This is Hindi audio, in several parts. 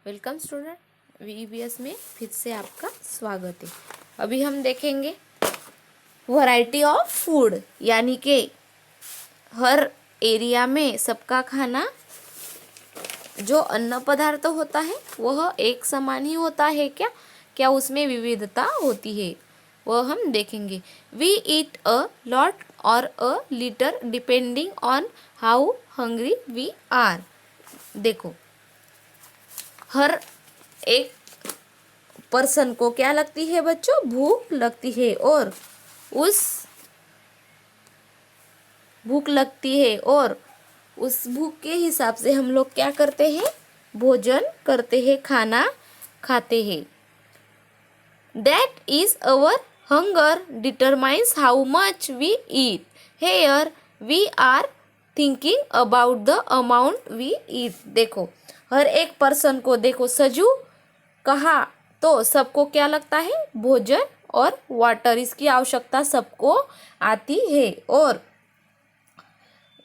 वेलकम स्टूडेंट वीईवीएस में फिर से आपका स्वागत है। अभी हम देखेंगे वैरायटी ऑफ फूड, यानी कि हर एरिया में सबका खाना जो अन्न पदार्थ होता है वह एक समान ही होता है क्या क्या उसमें विविधता होती है, वह हम देखेंगे। वी ईट अ लॉट और a little depending on how hungry we are. देखो, हर एक पर्सन को क्या लगती है बच्चों? भूख लगती है, और उस भूख लगती है और उस भूख के हिसाब से हम लोग क्या करते हैं? भोजन करते हैं, खाना खाते हैं। That is our hunger determines how much we eat. Here we are thinking about the amount we eat. देखो, हर एक पर्सन को, देखो सजू कहा तो सबको क्या लगता है? भोजन और वाटर, इसकी आवश्यकता सबको आती है। और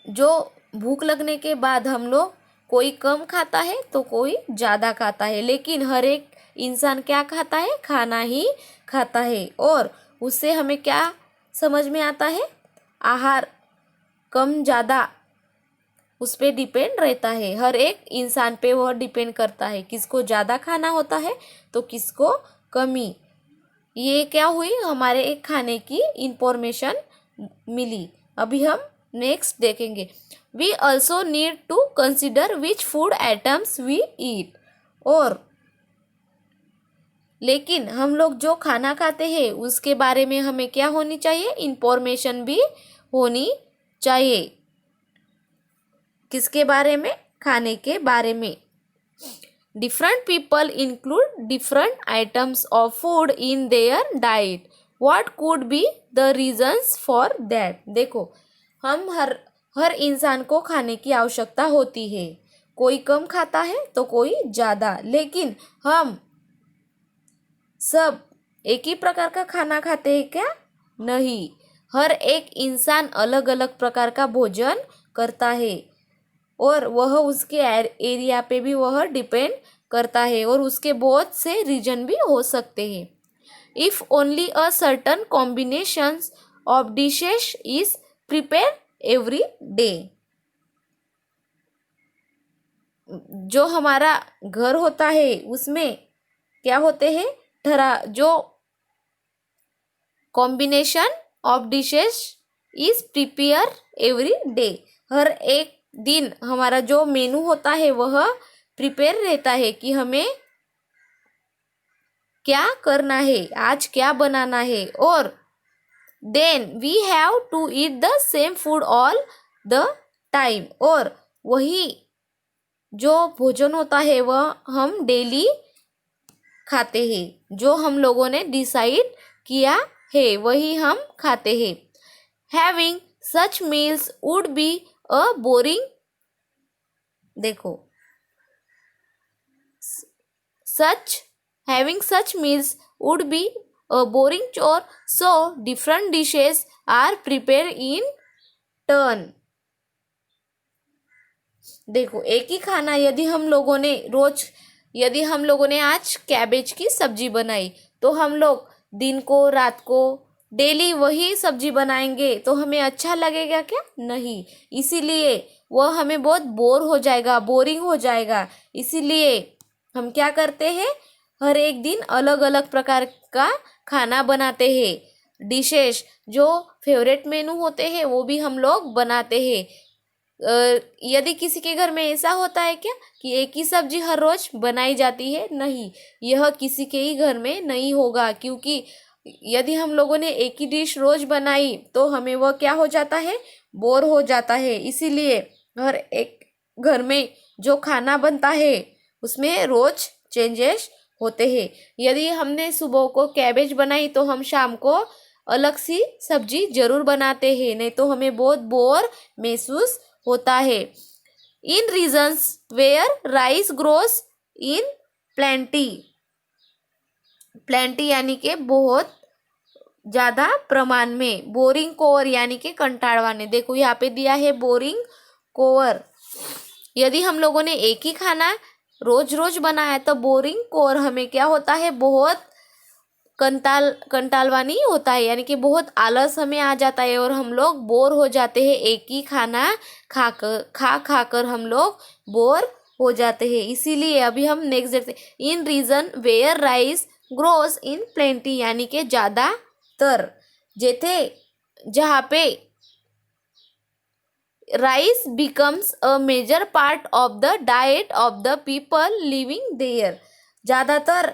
जो भूख लगने के बाद हम लोग कोई कम खाता है तो कोई ज़्यादा खाता है, लेकिन हर एक इंसान क्या खाता है? खाना ही खाता है। और उससे हमें क्या समझ में आता है? आहार कम ज़्यादा उस पर डिपेंड रहता है, हर एक इंसान पे वह डिपेंड करता है, किसको ज़्यादा खाना होता है तो किसको कमी। ये क्या हुई? हमारे एक खाने की इंफॉर्मेशन मिली। अभी हम नेक्स्ट देखेंगे। We also need to consider which food items we eat. और लेकिन हम लोग जो खाना खाते हैं उसके बारे में हमें क्या होनी चाहिए? इंफॉर्मेशन भी होनी चाहिए। किसके बारे में? खाने के बारे में। Different people include different items of food in their diet. What could be the reasons for that? देखो, हम हर इंसान को खाने की आवश्यकता होती है। कोई कम खाता है तो कोई ज़्यादा, लेकिन हम सब एक ही प्रकार का खाना खाते हैं क्या? नहीं, हर एक इंसान अलग अलग प्रकार का भोजन करता है, और वह उसके एरिया पे भी वह डिपेंड करता है, और उसके बहुत से रीजन भी हो सकते हैं। If only a certain combinations of dishes is prepare every day. जो हमारा घर होता है उसमें क्या होते हैं? जो combination of dishes is prepare every day. हर एक दिन हमारा जो मेनू होता है वह प्रिपेयर रहता है कि हमें क्या करना है, आज क्या बनाना है। और then we have to eat the same food all the time. और वही जो भोजन होता है वह हम डेली खाते हैं, जो हम लोगों ने डिसाइड किया है वही हम खाते हैं। Having such meals would be a boring. देखो, having such meals would be a boring chore, so different dishes are prepared in turn। देखो, एक ही खाना यदि हम लोगों ने आज कैबेज की सब्जी बनाई, तो हम लोग दिन को रात को डेली वही सब्जी बनाएंगे तो हमें अच्छा लगेगा क्या? नहीं। इसीलिए वह हमें बहुत बोर हो जाएगा, बोरिंग हो जाएगा। इसीलिए हम क्या करते हैं? हर एक दिन अलग अलग प्रकार का खाना बनाते हैं। डिशेस जो फेवरेट मेनू होते हैं वो भी हम लोग बनाते हैं। यदि किसी के घर में ऐसा होता है क्या कि एक ही सब्जी हर रोज बनाई जाती है? नहीं, यह किसी के ही घर में नहीं होगा, क्योंकि यदि हम लोगों ने एक ही डिश रोज बनाई तो हमें वह क्या हो जाता है? बोर हो जाता है। इसीलिए हर एक घर में जो खाना बनता है उसमें रोज चेंजेस होते हैं। यदि हमने सुबह को कैबेज बनाई तो हम शाम को अलग सी सब्जी जरूर बनाते हैं, नहीं तो हमें बहुत बोर महसूस होता है। In regions where rice grows in plenty. Plenty यानी कि बहुत ज़्यादा प्रमाण में। बोरिंग कोवर यानी कि कंटाड़वाने। देखो, यहाँ पे दिया है बोरिंग कोवर। यदि हम लोगों ने एक ही खाना रोज रोज बनाया तो बोरिंग और हमें क्या होता है, बहुत कंटालवानी होता है, यानी कि बहुत आलस हमें आ जाता है और हम लोग बोर हो जाते हैं। एक ही खाना खा कर हम लोग बोर हो जाते हैं। इसीलिए अभी हम नेक्स्ट देखते हैं। In region where rice grows in plenty, यानी कि ज़्यादातर जेथे जहाँ पे rice becomes a major part of the diet of the people living there. ज़्यादातर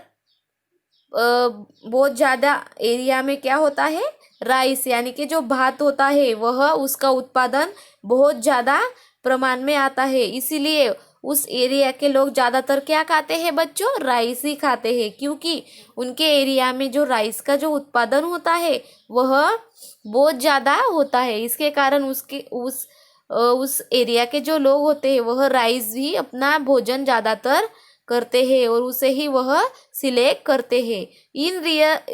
बहुत ज़्यादा एरिया में क्या होता है, राइस यानी कि जो भात होता है वह उसका उत्पादन बहुत ज़्यादा प्रमाण में आता है। इसीलिए उस एरिया के लोग ज़्यादातर क्या खाते हैं बच्चों, राइस ही खाते हैं, क्योंकि उनके एरिया में जो राइस का जो उत्पादन होता है वह बहुत ज़्यादा होता है। इसके कारण उस एरिया के जो लोग होते हैं वह राइस ही अपना भोजन ज़्यादातर करते हैं और उसे ही वह सिलेक्ट करते हैं। इन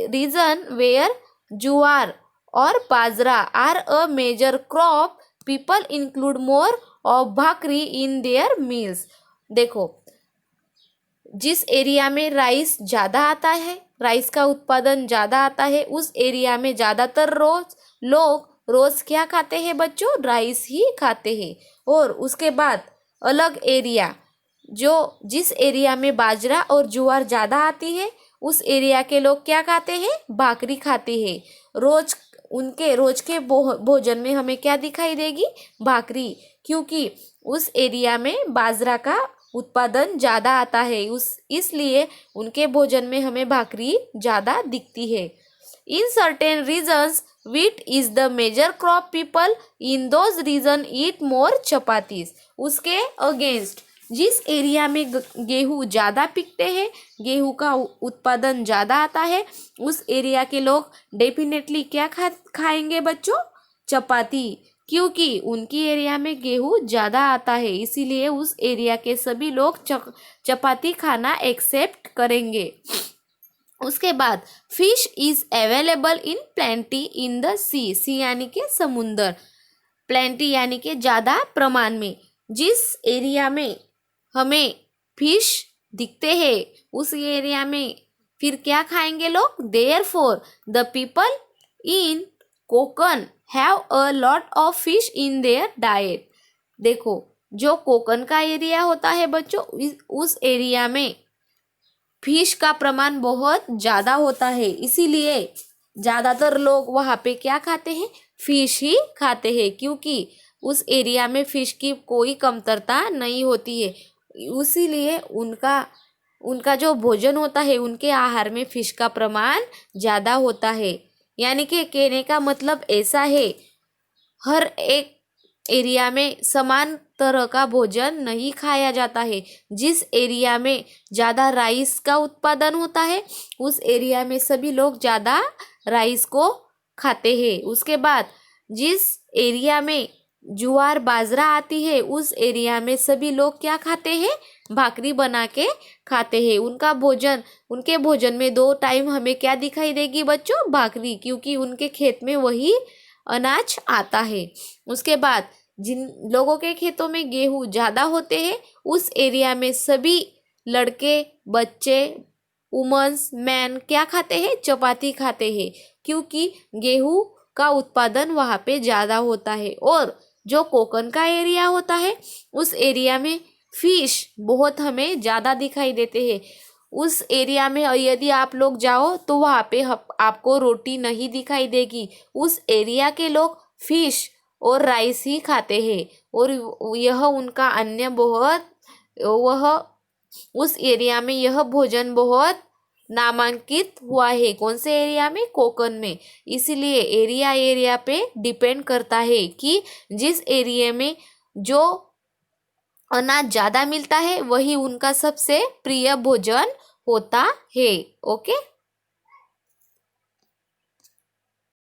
रीजन वेयर जुआर और bajra are a major crop people include more of bhakri in their meals. देखो, जिस एरिया में राइस ज़्यादा आता है, राइस का उत्पादन ज़्यादा आता है, उस एरिया में ज़्यादातर लोग रोज क्या खाते हैं बच्चों, राइस ही खाते हैं। और उसके बाद अलग एरिया, जिस एरिया में बाजरा और ज्वार ज़्यादा आती है, उस एरिया के लोग क्या खाते हैं, भाकरी खाते हैं। रोज के भोजन में हमें क्या दिखाई देगी, भाकरी, क्योंकि उस एरिया में बाजरा का उत्पादन ज़्यादा आता है, इसलिए उनके भोजन में हमें भाकरी ज़्यादा दिखती है। In certain regions wheat is the major crop, people in those region eat more chapatis. उसके अगेंस्ट जिस एरिया में गेहूँ ज़्यादा पिकते हैं, गेहूँ का उत्पादन ज़्यादा आता है, उस एरिया के लोग डेफिनेटली क्या खाएंगे बच्चों, चपाती, क्योंकि उनकी एरिया में गेहूँ ज़्यादा आता है। इसीलिए उस एरिया के सभी लोग चपाती खाना एक्सेप्ट करेंगे। उसके बाद fish is available in plenty in the sea यानी कि समुंदर, प्लेंटी यानी कि ज़्यादा प्रमाण में। जिस एरिया में हमें फिश दिखते हैं उस एरिया में फिर क्या खाएंगे लोग, therefore the people in Konkan have a lot of fish in their diet. देखो, जो कोकन का एरिया होता है बच्चों, उस एरिया में फिश का प्रमाण बहुत ज़्यादा होता है, इसीलिए ज़्यादातर लोग वहाँ पे क्या खाते हैं, फिश ही खाते हैं, क्योंकि उस एरिया में फिश की कोई कमतरता नहीं होती है। इसीलिए उनका जो भोजन होता है, उनके आहार में फिश का प्रमाण ज़्यादा होता है। यानी कि कहने का मतलब ऐसा है, हर एक एरिया में समान तरह का भोजन नहीं खाया जाता है। जिस एरिया में ज़्यादा राइस का उत्पादन होता है, उस एरिया में सभी लोग ज़्यादा राइस को खाते हैं। उसके बाद जिस एरिया में ज्वार बाजरा आती है, उस एरिया में सभी लोग क्या खाते हैं, भाकरी बना के खाते हैं। उनके भोजन में 2 टाइम हमें क्या दिखाई देगी बच्चों, भाकरी, क्योंकि उनके खेत में वही अनाज आता है। उसके बाद जिन लोगों के खेतों में गेहूँ ज़्यादा होते हैं, उस एरिया में सभी लड़के, बच्चे, वुमेन्स, मैन क्या खाते हैं, चपाती खाते हैं, क्योंकि गेहूँ का उत्पादन वहाँ पे ज़्यादा होता है। और जो कोकन का एरिया होता है, उस एरिया में फिश बहुत हमें ज़्यादा दिखाई देते हैं। उस एरिया में यदि आप लोग जाओ तो वहाँ पे आपको रोटी नहीं दिखाई देगी। उस एरिया के लोग फिश और राइस ही खाते हैं, और यह उनका अन्य उस एरिया में यह भोजन बहुत नामांकित हुआ है। कौन से एरिया में, कोकन में। इसलिए एरिया पे डिपेंड करता है कि जिस एरिया में जो अनाज ज़्यादा मिलता है वही उनका सबसे प्रिय भोजन होता है। ओके।